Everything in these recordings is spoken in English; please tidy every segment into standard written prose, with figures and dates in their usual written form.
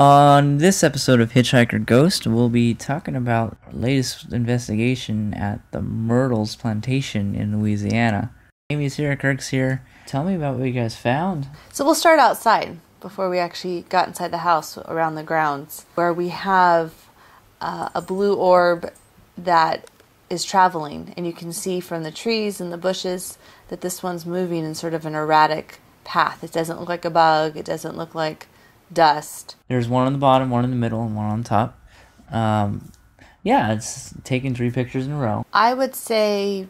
On this episode of Hitchhiker Ghost, we'll be talking about our latest investigation at the Myrtles Plantation in Louisiana. Amy's here, Kirk's here. Tell me about what you guys found. So we'll start outside before we actually got inside the house, around the grounds, where we have a blue orb that is traveling, and you can see from the trees and the bushes that this one's moving in sort of an erratic path. It doesn't look like a bug. It doesn't look like dust. There's one on the bottom, one in the middle, and one on top. Yeah, it's taking 3 pictures in a row. I would say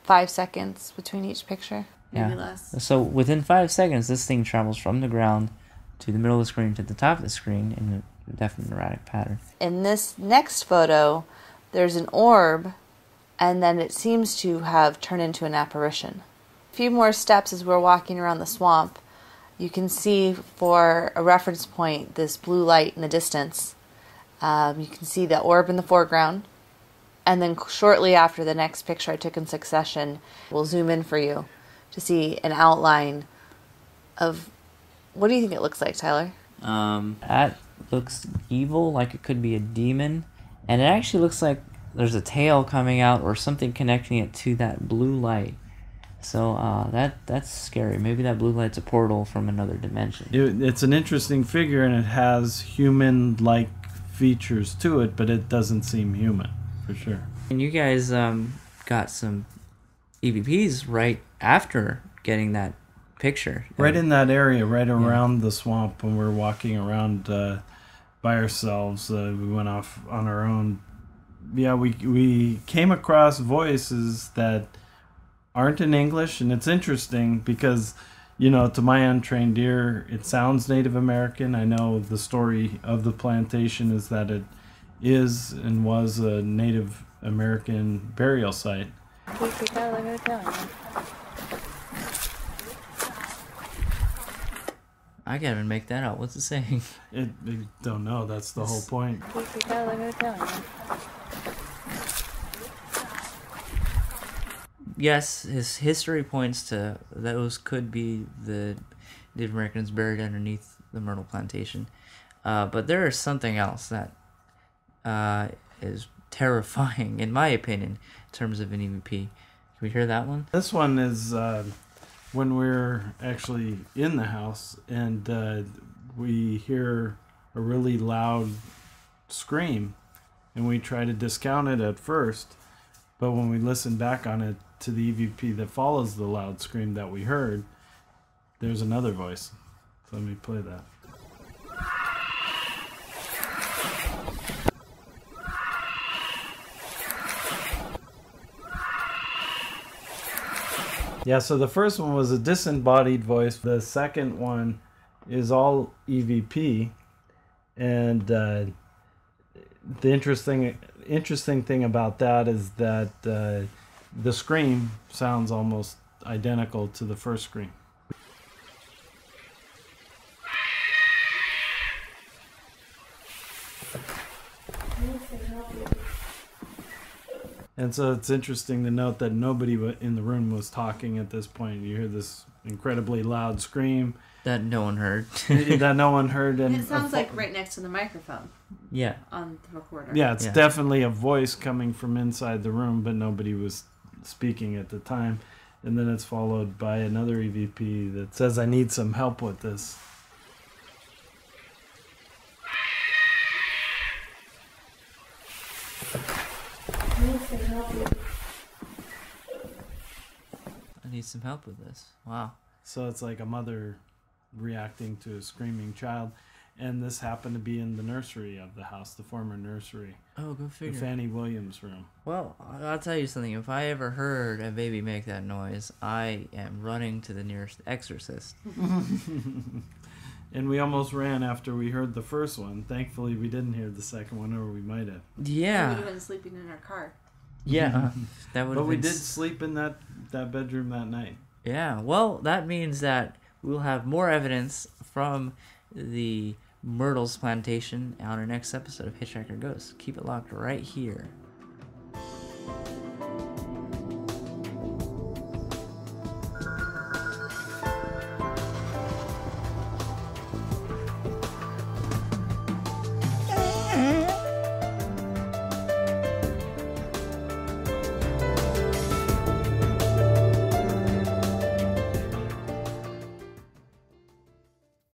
5 seconds between each picture, maybe less. So within 5 seconds, this thing travels from the ground to the middle of the screen to the top of the screen in a definite erratic pattern. In this next photo, there's an orb, and then it seems to have turned into an apparition. A few more steps as we're walking around the swamp, you can see, for a reference point, this blue light in the distance. You can see the orb in the foreground. And then shortly after the next picture I took in succession, we'll zoom in for you to see an outline of... What do you think it looks like, Tyler? That looks evil, like it could be a demon. And it actually looks like there's a tail coming out or something connecting it to that blue light. So that's scary. Maybe that blue light's a portal from another dimension. It's an interesting figure, and it has human-like features to it, but it doesn't seem human, for sure. And you guys got some EVPs right after getting that picture. Right in that area, right around the swamp when we're walking around by ourselves. We went off on our own. Yeah, we came across voices that aren't in English, and it's interesting because, you know, to my untrained ear, it sounds Native American. I know the story of the plantation is that it is and was a Native American burial site. I can't even make that out. What's it saying? I don't know. That's the whole point. Yes, his history points to those could be the Native Americans buried underneath the Myrtle Plantation. But there is something else that is terrifying, in my opinion, in terms of an EVP. Can we hear that one? This one is when we're actually in the house and we hear a really loud scream, and we try to discount it at first. But when we listen back on it to the EVP that follows the loud scream that we heard, there's another voice. So let me play that. Yeah, so the first one was a disembodied voice. The second one is all EVP. And the interesting thing about that is that the scream sounds almost identical to the first scream. And so it's interesting to note that nobody in the room was talking at this point. You hear this incredibly loud scream that no one heard. that no one heard. And it sounds like right next to the microphone. Yeah. On the recorder. Yeah, it's definitely a voice coming from inside the room, but nobody was speaking at the time. And then it's followed by another EVP that says, "I need some help with this." I need some help with this. Wow. So it's like a mother reacting to a screaming child. And this happened to be in the nursery of the house, the former nursery. Oh, go figure. The Fannie Williams room. Well, I'll tell you something. If I ever heard a baby make that noise, I am running to the nearest exorcist. And we almost ran after we heard the first one. Thankfully, we didn't hear the second one, or we might have. Yeah. We would have been sleeping in our car. Yeah. That would. But we did sleep in that bedroom that night. Yeah. Well, that means that we'll have more evidence from the Myrtles Plantation on our next episode of Hitchhiker Ghost. Keep it locked right here.